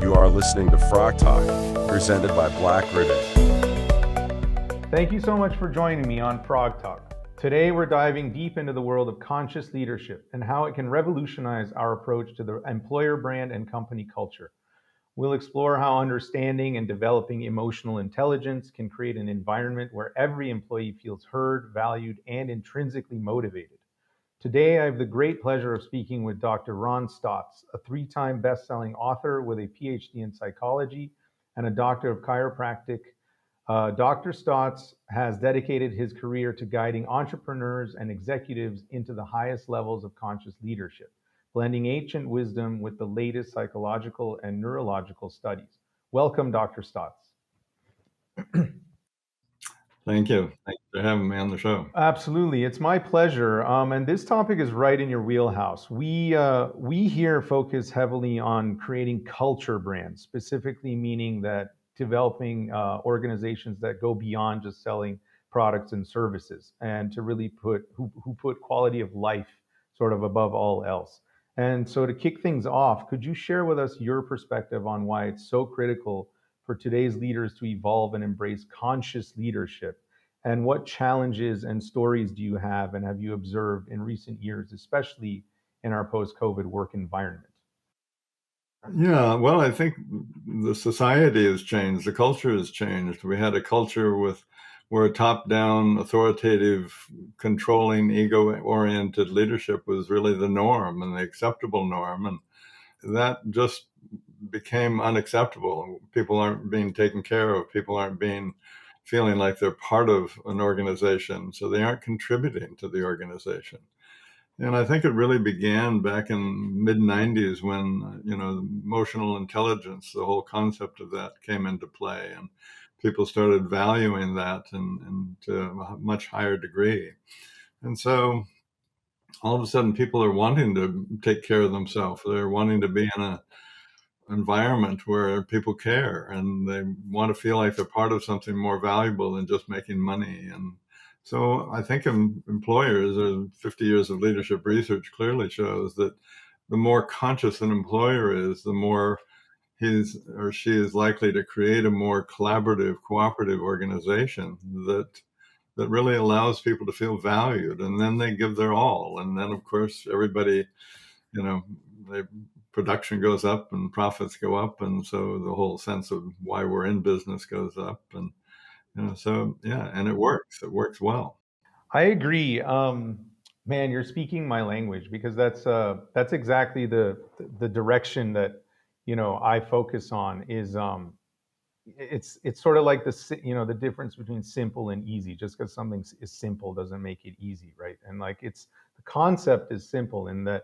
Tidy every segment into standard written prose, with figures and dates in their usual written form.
You are listening to Frog Talk, presented by Black Ribbon. Thank you so much for joining me on Frog Talk. Today we're diving deep into the world of conscious leadership and how it can revolutionize our approach to the employer brand and company culture. We'll explore how understanding and developing emotional intelligence can create an environment where every employee feels heard, valued, and intrinsically motivated. Today, I have the great pleasure of speaking with Dr. Ron Stotts, a three-time best-selling author with a PhD in psychology and a doctor of chiropractic. Dr. Stotts has dedicated his career to guiding entrepreneurs and executives into the highest levels of conscious leadership, blending ancient wisdom with the latest psychological and neurological studies. Welcome, Dr. Stotts. Thank you. Thanks for having me on the show. Absolutely, it's my pleasure. And this topic is right in your wheelhouse. We here focus heavily on creating culture brands, specifically meaning that developing organizations that go beyond just selling products and services, and to really who put quality of life sort of above all else. And so, to kick things off, could you share with us your perspective on why it's so critical for today's leaders to evolve and embrace conscious leadership? And what challenges and stories do you have and have you observed in recent years, especially in our post-COVID work environment? Yeah, well, I think the society has changed. The culture has changed. We had a culture where top-down, authoritative, controlling, ego-oriented leadership was really the norm and the acceptable norm. And that just became unacceptable. People aren't being taken care of. People aren't feeling like they're part of an organization, so they aren't contributing to the organization. And I think it really began back in mid-90s when, emotional intelligence, the whole concept of that came into play, and people started valuing that and to a much higher degree. And so all of a sudden people are wanting to take care of themselves. They're wanting to be in a environment where people care and they want to feel like they're part of something more valuable than just making money. And so I think employers, or 50 years of leadership research clearly shows that the more conscious an employer is, the more his or she is likely to create a more collaborative, cooperative organization that really allows people to feel valued, and then they give their all. And then, of course, everybody, they production goes up and profits go up, and so the whole sense of why we're in business goes up. And so yeah, and it works well. I agree. Man, you're speaking my language because that's exactly the direction that I focus on. Is it's sort of like the difference between simple and easy. Just because something is simple doesn't make it easy, right? And like it's the concept is simple in that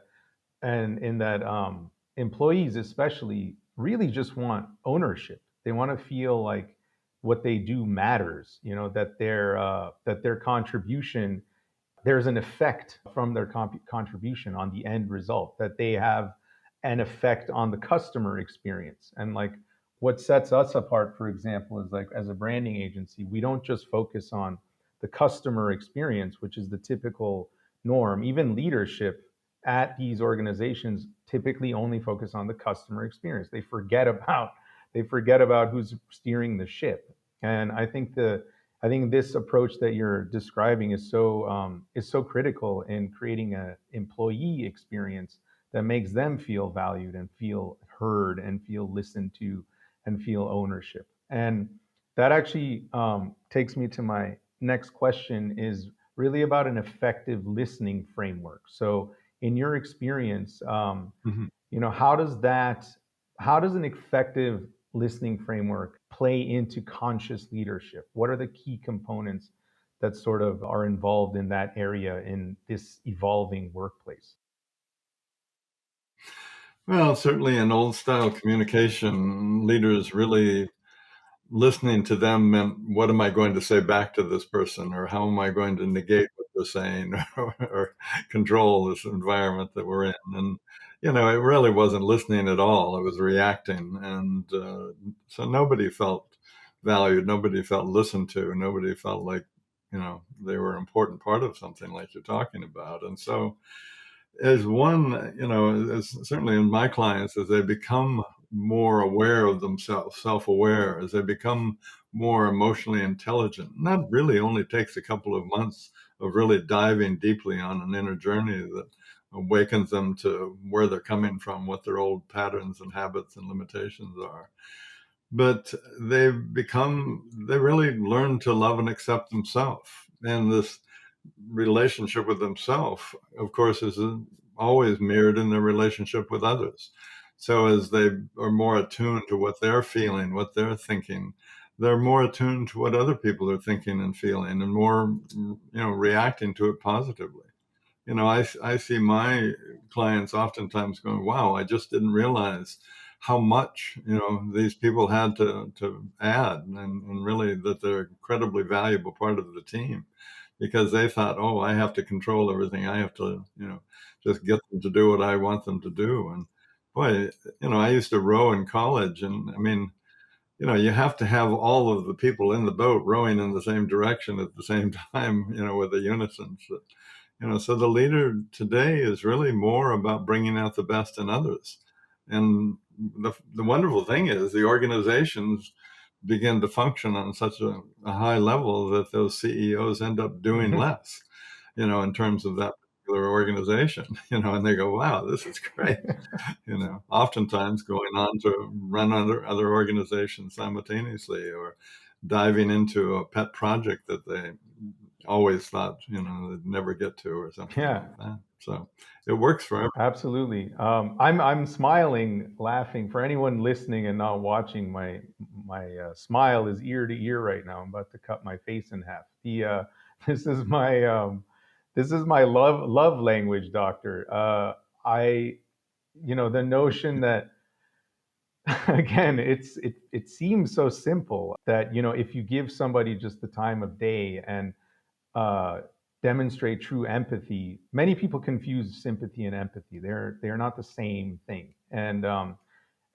employees especially really just want ownership. They want to feel like what they do matters, that their contribution, there's an effect from their contribution on the end result, that they have an effect on the customer experience. And like what sets us apart, for example, is like as a branding agency, we don't just focus on the customer experience, which is the typical norm. Even leadership at these organizations typically only focus on the customer experience. They forget about who's steering the ship. And I think this approach that you're describing is so critical in creating an employee experience that makes them feel valued and feel heard and feel listened to and feel ownership. And that actually takes me to my next question, is really about an effective listening framework. So in your experience, Mhm. how does an effective listening framework play into conscious leadership? What are the key components that sort of are involved in that area in this evolving workplace? Well, certainly in old style communication, leaders really listening to them meant, what am I going to say back to this person, or how am I going to negate what they're saying, or control this environment that we're in? And it really wasn't listening at all. It was reacting, and so nobody felt valued. Nobody felt listened to. Nobody felt like they were an important part of something like you're talking about. And so as one, as certainly in my clients, as they become more aware of themselves, self-aware, as they become more emotionally intelligent. And that really only takes a couple of months of really diving deeply on an inner journey that awakens them to where they're coming from, what their old patterns and habits and limitations are. But they really learn to love and accept themselves. And this relationship with themselves, of course, is always mirrored in their relationship with others. So as they are more attuned to what they're feeling, what they're thinking, they're more attuned to what other people are thinking and feeling, and more, reacting to it positively. I see my clients oftentimes going, wow, I just didn't realize how much, these people had to add, and really that they're an incredibly valuable part of the team, because they thought, oh, I have to control everything. I have to, just get them to do what I want them to do. And boy, I used to row in college, and I mean, you have to have all of the people in the boat rowing in the same direction at the same time, with a unison. So the leader today is really more about bringing out the best in others. And the wonderful thing is the organizations begin to function on such a high level that those CEOs end up doing less, in terms of that particular organization, and they go, wow, this is great. Oftentimes going on to run other organizations simultaneously, or diving into a pet project that they always thought, they'd never get to, or something Yeah, like that. So it works for everyone. absolutely. I'm smiling, laughing. For anyone listening and not watching, my smile is ear to ear right now. I'm about to cut my face in half. This is my love language, doctor. I the notion that again, it seems so simple that if you give somebody just the time of day and uh, demonstrate true empathy. Many people confuse sympathy and empathy. They're not the same thing. And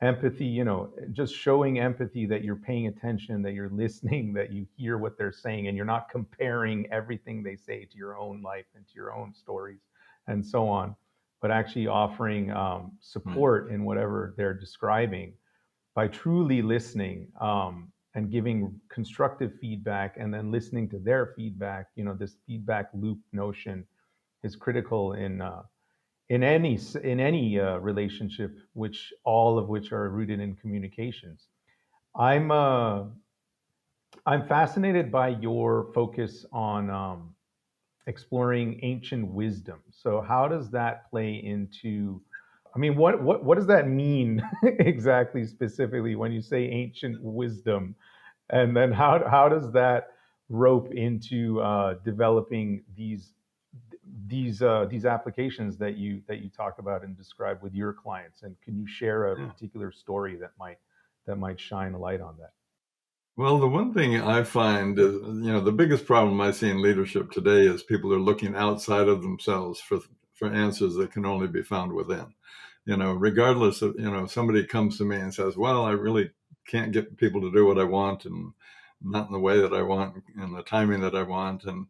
empathy, just showing empathy, that you're paying attention, that you're listening, that you hear what they're saying, and you're not comparing everything they say to your own life and to your own stories and so on, but actually offering support in whatever they're describing by truly listening, and giving constructive feedback, and then listening to their feedback. This feedback loop notion is critical in any relationship, which all of which are rooted in communications. I'm uh, I'm fascinated by your focus on exploring ancient wisdom. So how does that play into, I mean, what does that mean exactly, specifically, when you say ancient wisdom? And then how does that rope into developing these applications that you talk about and describe with your clients? And can you share a Yeah. particular story that might shine a light on that? Well, the one thing I find is, the biggest problem I see in leadership today is people are looking outside of themselves for answers that can only be found within. Regardless of, if somebody comes to me and says, well, I really can't get people to do what I want, and not in the way that I want, and the timing that I want. And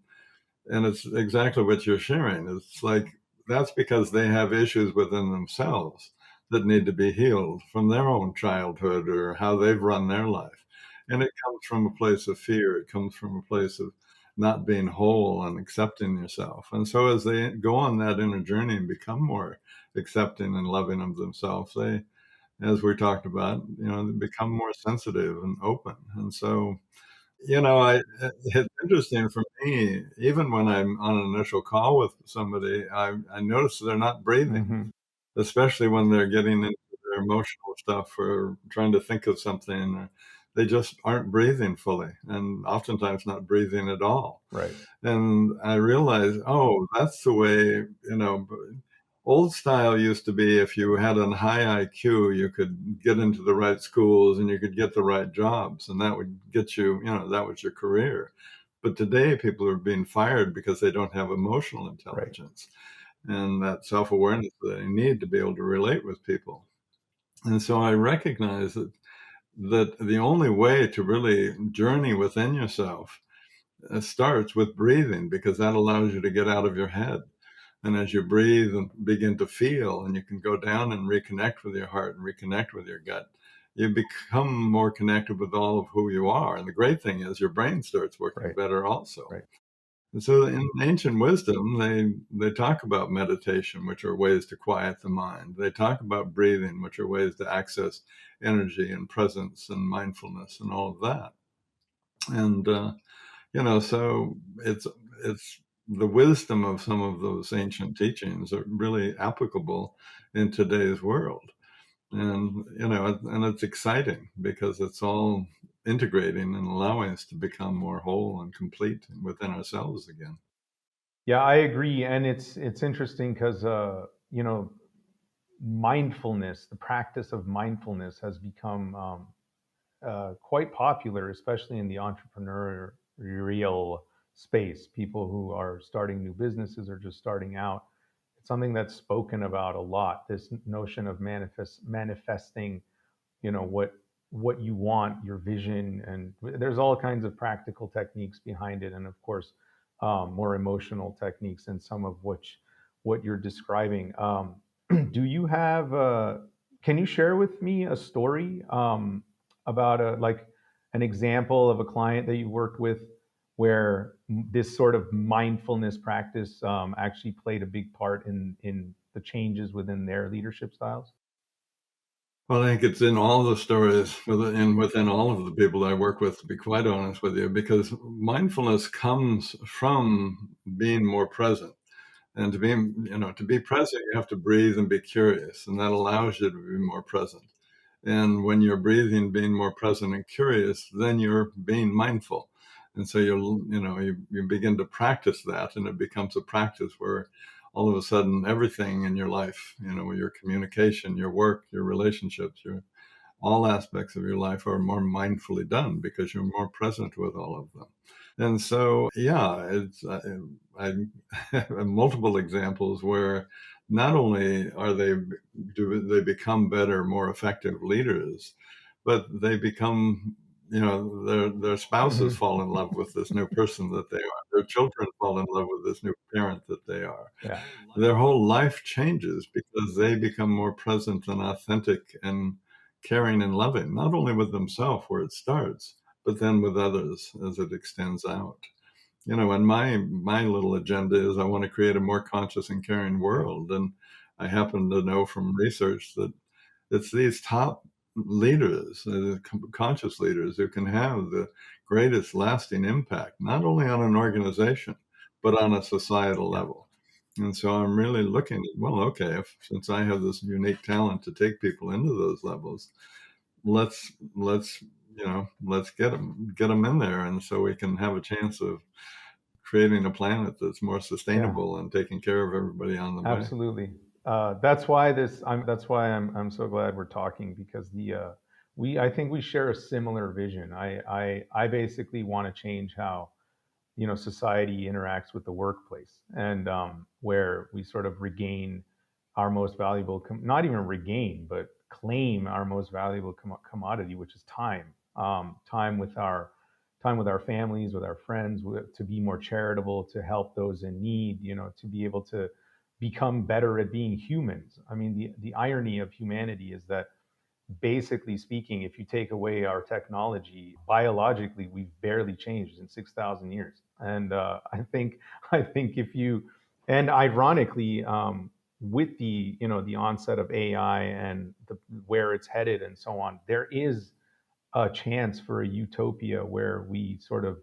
it's exactly what you're sharing. It's like, that's because they have issues within themselves that need to be healed from their own childhood, or how they've run their life. And it comes from a place of fear. It comes from a place of not being whole and accepting yourself. And so as they go on that inner journey and become more accepting and loving of themselves, they, as we talked about, they become more sensitive and open. And so, it's interesting for me, even when I'm on an initial call with somebody, I notice they're not breathing, Hmm. especially when they're getting into their emotional stuff, or trying to think of something. Or they just aren't breathing fully, and oftentimes not breathing at all. Right. And I realized, oh, that's the way, old style used to be, if you had a high IQ, you could get into the right schools and you could get the right jobs, and that would get you, that was your career. But today people are being fired because they don't have emotional Right. intelligence and that self-awareness that they need to be able to relate with people. And so I recognize that the only way to really journey within yourself starts with breathing, because that allows you to get out of your head. And as you breathe and begin to feel, and you can go down and reconnect with your heart and reconnect with your gut, you become more connected with all of who you are. And the great thing is your brain starts working Right. better also. Right. And so in ancient wisdom, they talk about meditation, which are ways to quiet the mind. They talk about breathing, which are ways to access energy and presence and mindfulness and all of that. And so it's the wisdom of some of those ancient teachings are really applicable in today's world. And and it's exciting because it's all integrating and allowing us to become more whole and complete within ourselves again. Yeah, I agree, and it's interesting because you know, mindfulness, the practice of mindfulness, has become quite popular, especially in the entrepreneurial space. People who are starting new businesses or just starting out. It's something that's spoken about a lot. This notion of manifesting, what you want, your vision, and there's all kinds of practical techniques behind it, and of course, more emotional techniques, and some of which what you're describing. Do you have? Can you share with me a story about like an example of a client that you worked with where this sort of mindfulness practice actually played a big part in the changes within their leadership styles? Well, I think it's in all the stories within all of the people I work with, to be quite honest with you, because mindfulness comes from being more present. And to be present, you have to breathe and be curious, and that allows you to be more present. And when you're breathing, being more present and curious, then you're being mindful. And so you begin to practice that, and it becomes a practice where all of a sudden everything in your life, your communication, your work, your relationships, your all aspects of your life are more mindfully done because you're more present with all of them. And so, yeah, I have multiple examples where not only do they become better, more effective leaders, but they become, their spouses fall in love with this new person that they are. Their children fall in love with this new parent that they are. Yeah. Their whole life changes because they become more present and authentic and caring and loving, not only with themselves where it starts, but then with others as it extends out. And my little agenda is I want to create a more conscious and caring Yeah. world. And I happen to know from research that it's these top leaders, conscious leaders, who can have the greatest lasting impact, not only on an organization, but on a societal Yeah. level. And so I'm really looking at, well, okay, since I have this unique talent to take people into those levels, let's get them in there, and so we can have a chance of creating a planet that's more Yeah. sustainable and taking care of everybody on the way. Absolutely. That's why I'm so glad we're talking, because I think we share a similar vision. I basically want to change how, society interacts with the workplace, and where we sort of regain our most valuable not even regain, but claim our most valuable commodity, which is time. Time with our families, with our friends, to be more charitable, to help those in need, to be able to become better at being humans. I mean, the irony of humanity is that, basically speaking, if you take away our technology, biologically, we've barely changed in 6,000 years. And I think if you, and ironically, with the onset of AI and where it's headed and so on, there is a chance for a utopia where we sort of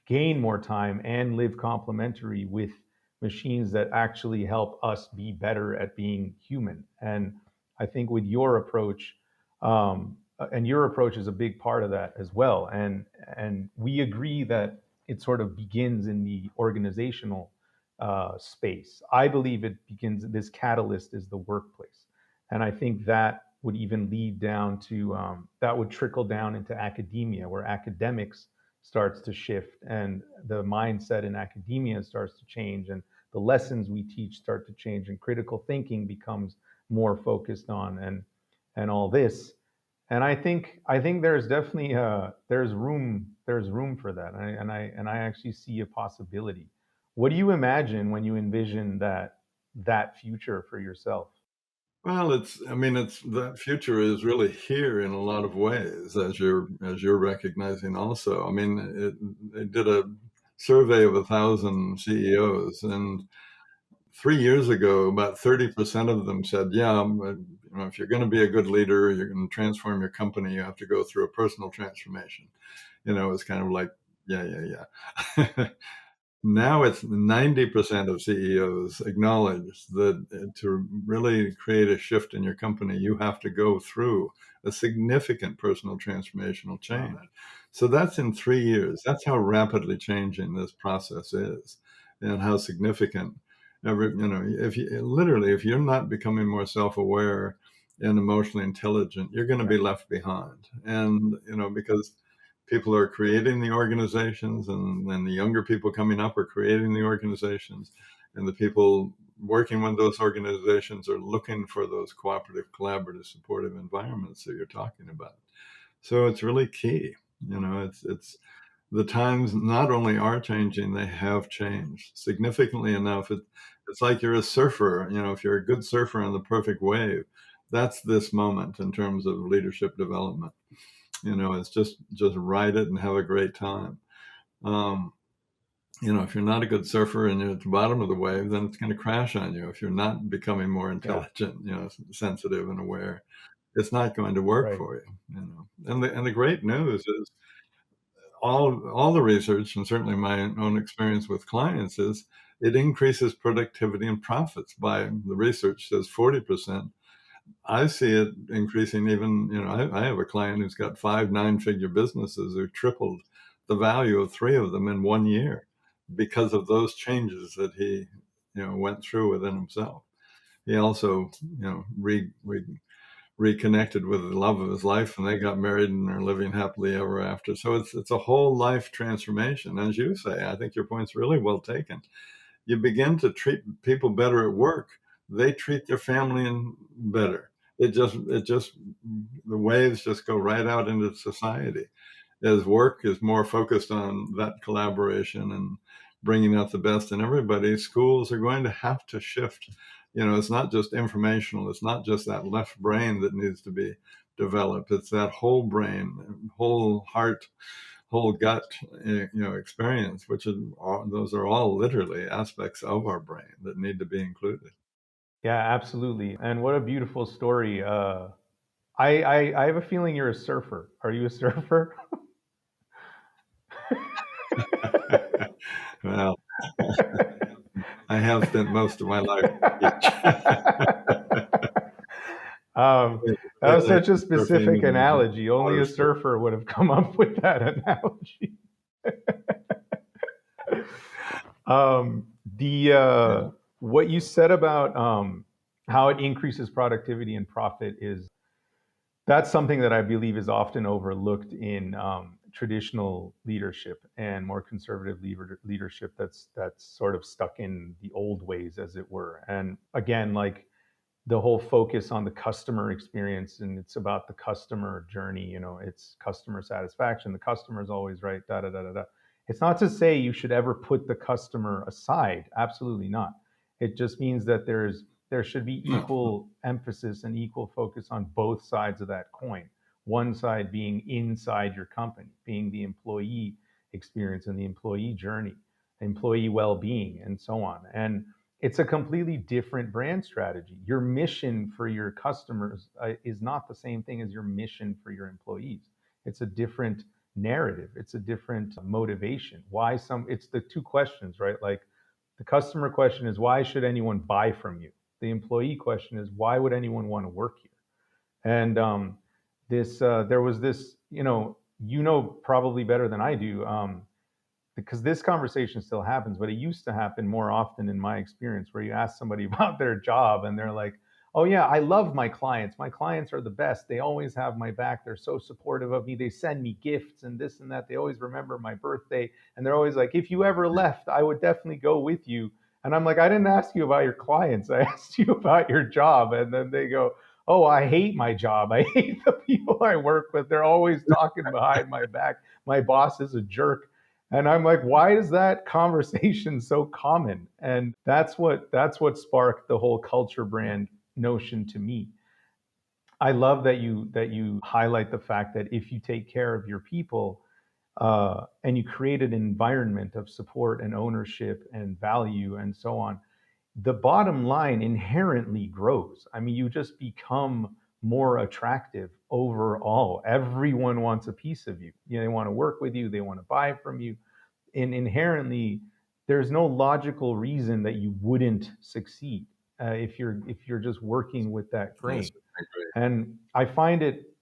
gain more time and live complementary with machines that actually help us be better at being human. And I think with your approach, and your approach is a big part of that as well. And we agree that it sort of begins in the organizational space. I believe it begins. This catalyst is the workplace, and I think that would even lead down to that would trickle down into academia, where academics starts to shift, and the mindset in academia starts to change, and the lessons we teach start to change, and critical thinking becomes more focused on, and all this. And I think there's definitely there's room for that, and I actually see a possibility What do you imagine when you envision that future for yourself? Well, it's the future is really here in a lot of ways, as you're recognizing also. I mean, they did a survey of 1,000 CEOs, and 3 years ago, about 30% of them said, "Yeah, if you're going to be a good leader, you're going to transform your company, you have to go through a personal transformation." It's kind of like, yeah, yeah, yeah. Now it's 90% of CEOs acknowledge that to really create a shift in your company, you have to go through a significant personal transformational Wow. change. So that's in 3 years. That's how rapidly changing this process is, and how significant. If you're not becoming more self-aware and emotionally intelligent, you're going to be Right. left behind. And because people are creating the organizations, and then the younger people coming up are creating the organizations, and the people working with those organizations are looking for those cooperative, collaborative, supportive environments that you're talking about. So it's really key. It's the times not only are changing, they have changed significantly enough. It's like you're a surfer. If you're a good surfer on the perfect wave, that's this moment in terms of leadership development. It's just ride it and have a great time. Um, if you're not a good surfer and you're at the bottom of the wave, then it's going to crash on you. If you're not becoming more Yeah. intelligent, sensitive and aware, it's not going to work Right. for you. And the great news is all the research, and certainly my own experience with clients, is it increases productivity and profits by, the research says, 40%. I see it increasing even, I have a client who's got 5 9-figure businesses who tripled the value of 3 of them in 1 year because of those changes that he, went through within himself. He also, reconnected with the love of his life, and they got married and are living happily ever after. So it's a whole life transformation. As you say, I think your point's really well taken. You begin to treat people better at work, they treat their family better. It just the waves just go right out into society as work is more focused on that collaboration and bringing out the best in everybody. Schools are going to have to shift. It's not just informational. It's not just that left brain that needs to be developed. It's that whole brain, whole heart, whole gut, experience, those are all literally aspects of our brain that need to be included. Yeah, absolutely. And what a beautiful story. I have a feeling you're a surfer. Are you a surfer? Well, I have spent most of my life on the beach. um, that was Lately, such a surfing specific and analogy. Only water a sports. surfer would have come up with that analogy. The Yeah. What you said about how it increases productivity and profit is that's something that I believe is often overlooked in traditional leadership and more conservative leadership that's sort of stuck in the old ways, as it were. And again, like the whole focus on the customer experience, and it's about the customer journey. It's customer satisfaction. The customer is always right. Da da da da da. It's not to say you should ever put the customer aside. Absolutely not. It just means that there should be No, no. equal emphasis and equal focus on both sides of that coin. One side being inside your company, being the employee experience and the employee journey, employee well-being, and so on. And it's a completely different brand strategy. Your mission for your customers is not the same thing as your mission for your employees. It's a different narrative. It's a different motivation. It's the two questions, right? Like the customer question is, why should anyone buy from you? The employee question is, why would anyone want to work here? And there was this, probably better than I do, because this conversation still happens, but it used to happen more often in my experience, where you ask somebody about their job and they're like, "Oh yeah, I love my clients. My clients are the best. They always have my back. They're so supportive of me. They send me gifts and this and that. They always remember my birthday. And they're always like, if you ever left, I would definitely go with you." And I'm like, "I didn't ask you about your clients. I asked you about your job." And then they go, "Oh, I hate my job. I hate the people I work with. They're always talking behind my back. My boss is a jerk." And I'm like, why is that conversation so common? And that's what sparked the whole culture brand notion to me. I love that you highlight the fact that if you take care of your people, and you create an environment of support and ownership and value and so on, the bottom line inherently grows. I mean, you just become more attractive overall. Everyone wants a piece of you. You know, they want to work with you, they want to buy from you. And inherently, there's no logical reason that you wouldn't succeed if you're just working with that Yes, grain. I agree. And I find it,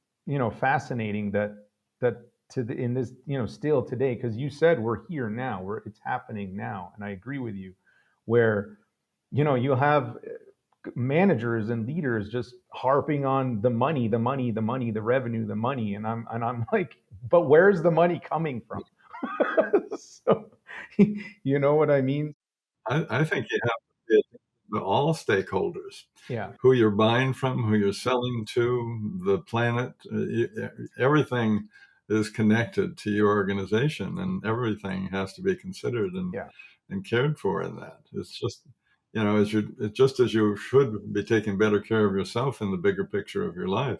fascinating that in this, still today, because you said we're here now, it's happening now, and I agree with you, where you'll have managers and leaders just harping on the money, the money, the money, the revenue, the money, and I'm like, but where's the money coming from? So, you know what I mean? I think you have to pay attention to all stakeholders, Yeah, who you're buying from, who you're selling to, the planet. Everything is connected to your organization, and everything has to be considered yeah. and cared for in that. It's just, it's just as you should be taking better care of yourself in the bigger picture of your life,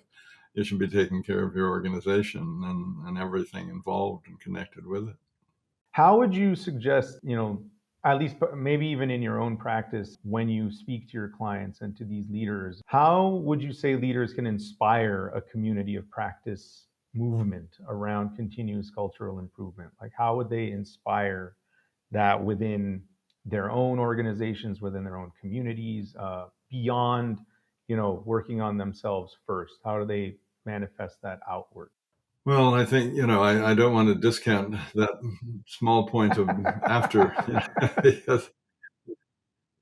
you should be taking care of your organization and everything involved and connected with it. How would you suggest, at least maybe even in your own practice, when you speak to your clients and to these leaders, how would you say leaders can inspire a community of practice movement around continuous cultural improvement? Like, how would they inspire that within their own organizations, within their own communities, beyond, working on themselves first? How do they manifest that outward? Well, I think, I don't want to discount that small point of after, because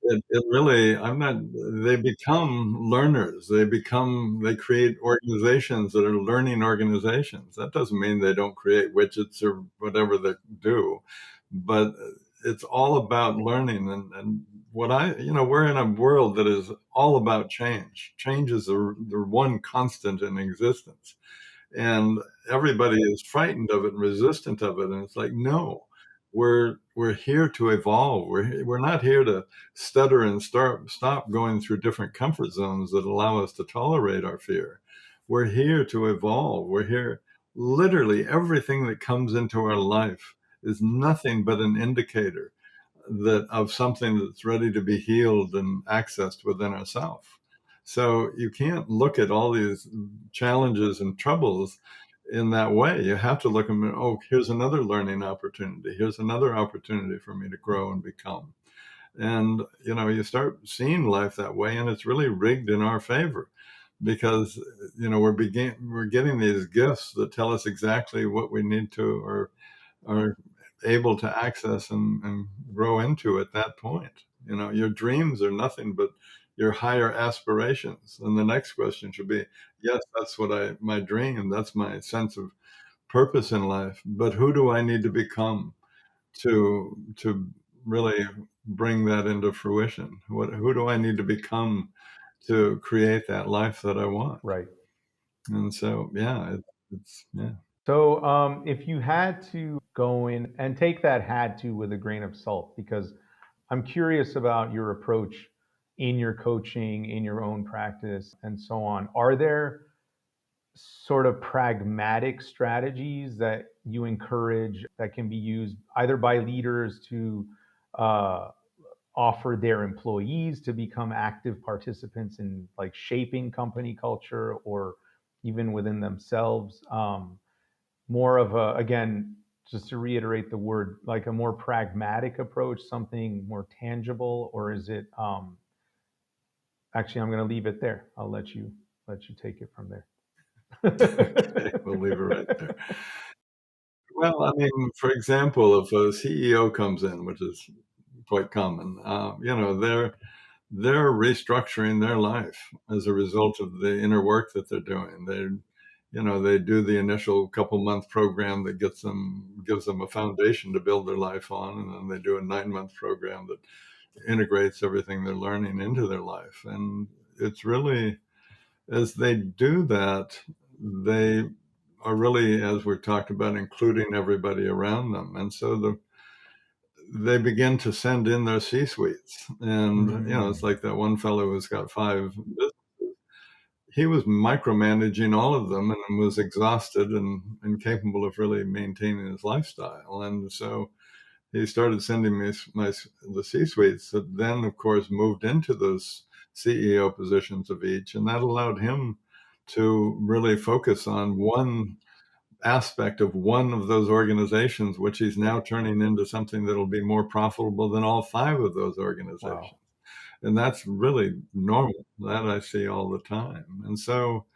it really, I'm not, they become learners. They create organizations that are learning organizations. That doesn't mean they don't create widgets or whatever they do, but it's all about learning. And we're in a world that is all about change. Change is the one constant in existence, and everybody is frightened of it and resistant of it. And it's like, no, we're here to evolve. We're not here to stutter and stop going through different comfort zones that allow us to tolerate our fear. We're here to evolve. We're here. Literally everything that comes into our life is nothing but an indicator that of something that's ready to be healed and accessed within ourselves. So you can't look at all these challenges and troubles in that way. You have to look at them, oh, here's another learning opportunity. Here's another opportunity for me to grow and become. And, you start seeing life that way, and it's really rigged in our favor because, we're getting these gifts that tell us exactly what we need to, or are able to access and grow into at that point. Your dreams are nothing but your higher aspirations. And the next question should be, yes, that's my dream. That's my sense of purpose in life. But who do I need to become to really bring that into fruition? Who do I need to become to create that life that I want? Right. And so, yeah, yeah. So, if you had to go in and take that had to with a grain of salt, because I'm curious about your approach in your coaching, in your own practice, and so on. Are there sort of pragmatic strategies that you encourage that can be used either by leaders to uh, offer their employees to become active participants in like shaping company culture, or even within themselves? More of a, again, just to reiterate the word, like a more pragmatic approach, something more tangible, or is it, actually, I'm going to leave it there. I'll let you take it from there. Okay, we'll leave it right there. Well, I mean, for example, if a CEO comes in, which is quite common, they're restructuring their life as a result of the inner work that they're doing. They do the initial couple month program that gives them a foundation to build their life on, and then they do a 9-month program that integrates everything they're learning into their life. And it's really, as they do that, they are really, as we've talked about, including everybody around them. And so they begin to send in their C-suites. And, it's like that one fellow who's got 5 businesses. He was micromanaging all of them and was exhausted and incapable of really maintaining his lifestyle. And so he started sending me the C-suites that then, of course, moved into those CEO positions of each, and that allowed him to really focus on one aspect of one of those organizations, which he's now turning into something that'll be more profitable than all 5 of those organizations. Wow. And that's really normal. That I see all the time. And so,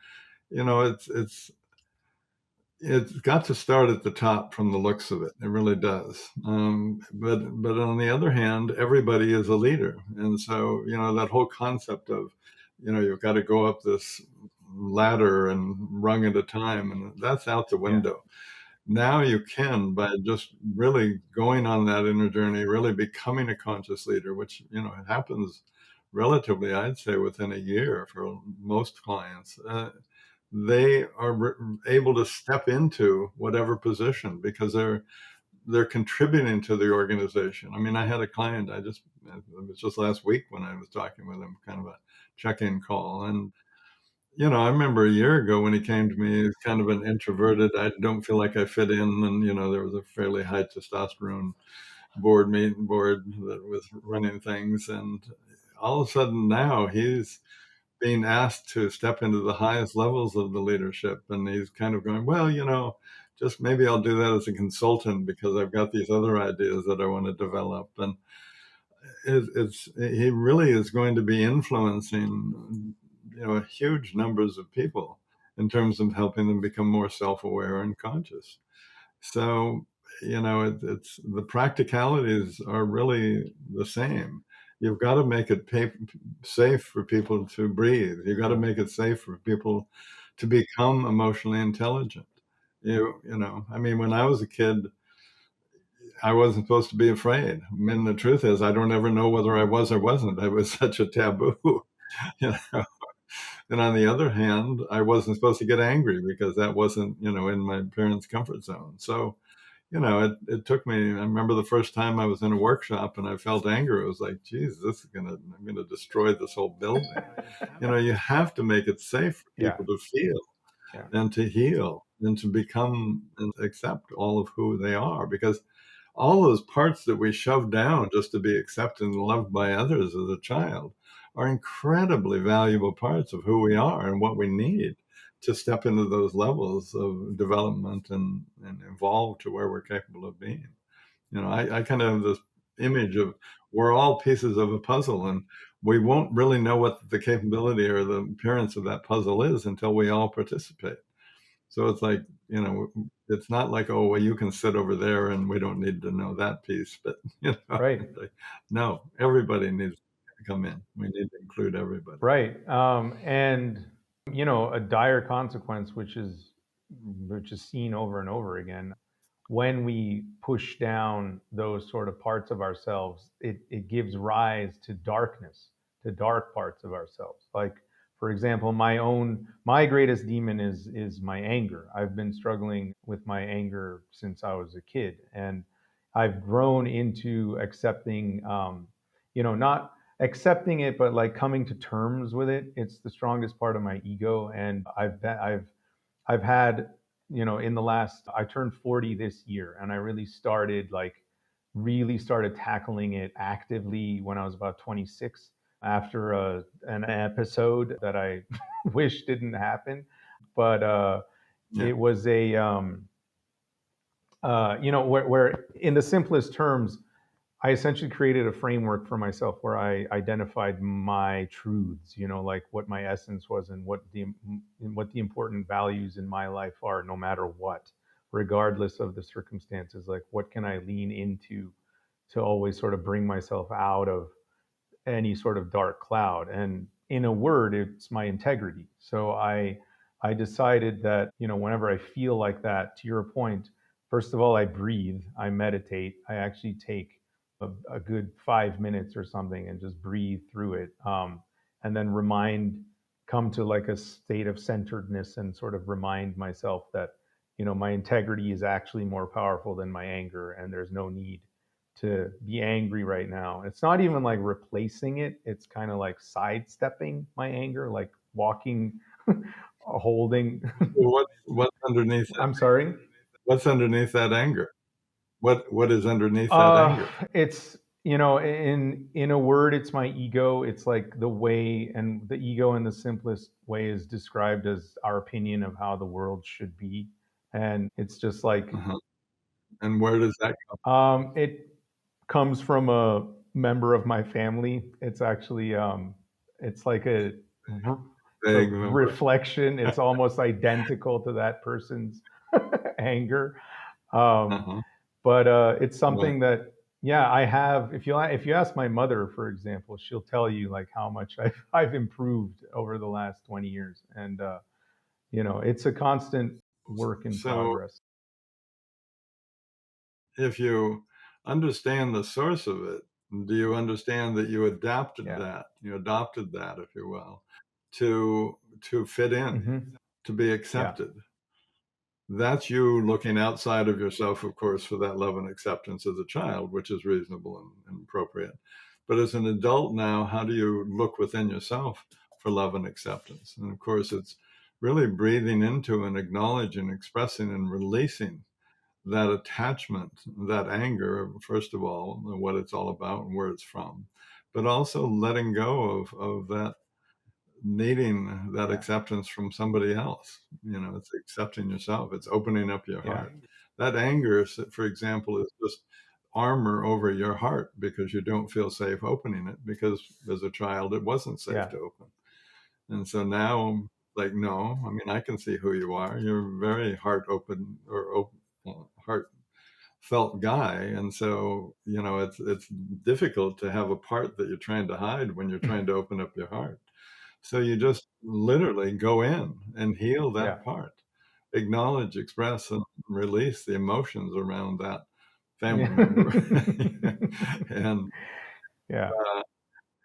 it's got to start at the top from the looks of it. It really does. But on the other hand, everybody is a leader, and so that whole concept of you've got to go up this ladder and rung at a time, and that's out the Yeah. window. Now you can, by just really going on that inner journey, really becoming a conscious leader, which it happens relatively, I'd say, within a year for most clients. They are able to step into whatever position because they're contributing to the organization. I mean, I had a client, it was just last week when I was talking with him, kind of a check-in call. And, I remember a year ago when he came to me, he's kind of an introverted, I don't feel like I fit in. And, there was a fairly high testosterone board that was running things. And all of a sudden now he's being asked to step into the highest levels of the leadership. And he's kind of going, well, just maybe I'll do that as a consultant because I've got these other ideas that I want to develop. And he really is going to be influencing, huge numbers of people in terms of helping them become more self-aware and conscious. So, it's the practicalities are really the same. You've got to make it safe for people to breathe. You've got to make it safe for people to become emotionally intelligent. I mean, when I was a kid, I wasn't supposed to be afraid. I mean, the truth is, I don't ever know whether I was or wasn't. It was such a taboo. you know. And on the other hand, I wasn't supposed to get angry because that wasn't, in my parents' comfort zone. So, it took me, I remember the first time I was in a workshop and I felt anger. It was like, geez, I'm going to destroy this whole building. You have to make it safe for Yeah. people to feel Yeah. and to heal and to become and accept all of who they are, because all those parts that we shove down just to be accepted and loved by others as a child are incredibly valuable parts of who we are and what we need to step into those levels of development and evolve to where we're capable of being. I kind of have this image of we're all pieces of a puzzle, and we won't really know what the capability or the appearance of that puzzle is until we all participate. So it's like, it's not like, oh, well, you can sit over there and we don't need to know that piece. But, Right. it's like, no, everybody needs to come in. We need to include everybody. Right. And a dire consequence, which is seen over and over again, when we push down those sort of parts of ourselves, it gives rise to darkness, to dark parts of ourselves. Like, for example, my greatest demon is my anger. I've been struggling with my anger since I was a kid, and I've grown into accepting, not accepting it, but like coming to terms with it. It's the strongest part of my ego, and I've had, in the last, I turned 40 this year, and I really started tackling it actively when I was about 26 after an episode that I wish didn't happen. But Yeah. it was where in the simplest terms, I essentially created a framework for myself where I identified my truths, like what my essence was and what the important values in my life are, no matter what, regardless of the circumstances. Like, what can I lean into to always sort of bring myself out of any sort of dark cloud? And in a word, it's my integrity. So I decided that, whenever I feel like that, to your point, first of all, I breathe, I meditate, I actually take a good 5 minutes or something and just breathe through it, and then come to like a state of centeredness and sort of remind myself that my integrity is actually more powerful than my anger, and there's no need to be angry right now. It's not even like replacing it. It's kind of like sidestepping my anger, like walking, holding. So what's underneath that? I'm sorry. What's underneath that anger? What is underneath that anger? It's in a word, it's my ego. It's like the way, and the ego in the simplest way is described as our opinion of how the world should be, and it's just like Uh-huh. And where does that come it comes from a member of my family. It's actually it's like it's a vague member? reflection. It's almost identical to that person's anger. Um, Uh-huh. but it's Right. something that, yeah, I have. If you ask my mother, for example, she'll tell you like how much I've improved over the last 20 years, and it's a constant work in So progress. if you understand the source of it, do you understand that you adapted Yeah. that, you adopted that, if you will, to fit in, Hmm. to be Yeah. accepted? That's you looking outside of yourself, of course, for that love and acceptance as a child, which is reasonable and appropriate. But as an adult now, how do you look within yourself for love and acceptance? And of course, it's really breathing into and acknowledging, expressing, and releasing that attachment, that anger, first of all, and what it's all about and where it's from, but also letting go of that needing that Yeah. acceptance from somebody else. It's accepting yourself. It's opening up your Yeah. heart. That anger, for example, is just armor over your heart because you don't feel safe opening it because as a child it wasn't safe Yeah. to open. And so now, like, no, I mean, I can see who you are. You're a very heart open or heart felt guy, and so it's difficult to have a part that you're trying to hide when you're trying to open up your heart. So you just literally go in and heal Yeah. that part, acknowledge, express, and release the emotions around that family member, and Yeah. uh,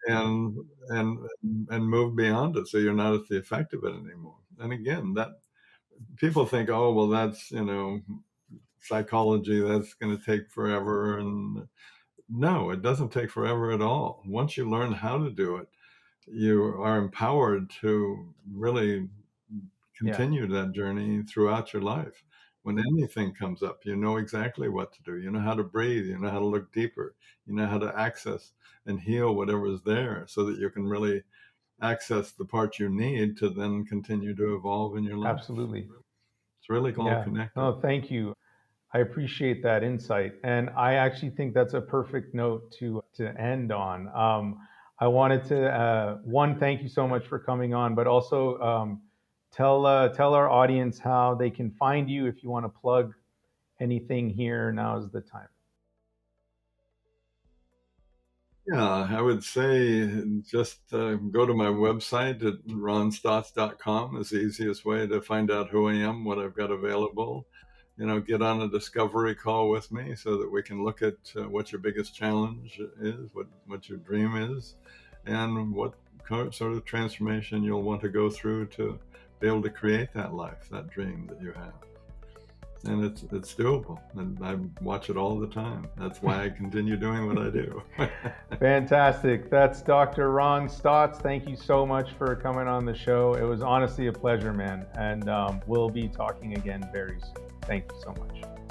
and and and move beyond it, so you're not at the effect of it anymore. And again, that people think, oh, well, that's psychology. That's going to take forever, and no, it doesn't take forever at all. Once you learn how to do it, you are empowered to really Yeah. continue that journey throughout your life. When anything comes up, you know exactly what to do. You know how to breathe. You know how to look deeper. You know how to access and heal whatever is there so that you can really access the part you need to then continue to evolve in your life. Absolutely. It's really all Yeah. connected. No, thank you. I appreciate that insight, and I actually think that's a perfect note to end on. I wanted to one, thank you so much for coming on, but also tell our audience how they can find you if you want to plug anything here. Now is the time. Yeah, I would say just go to my website at ronstotts.com is the easiest way to find out who I am, what I've got available. Get on a discovery call with me so that we can look at what your biggest challenge is, what your dream is, and what sort of transformation you'll want to go through to be able to create that life, that dream that you have. And it's doable, and I watch it all the time. That's why I continue doing what I do. Fantastic. That's Dr. Ron Stotts. Thank you so much for coming on the show. It was honestly a pleasure, man. And we'll be talking again very soon. Thank you so much.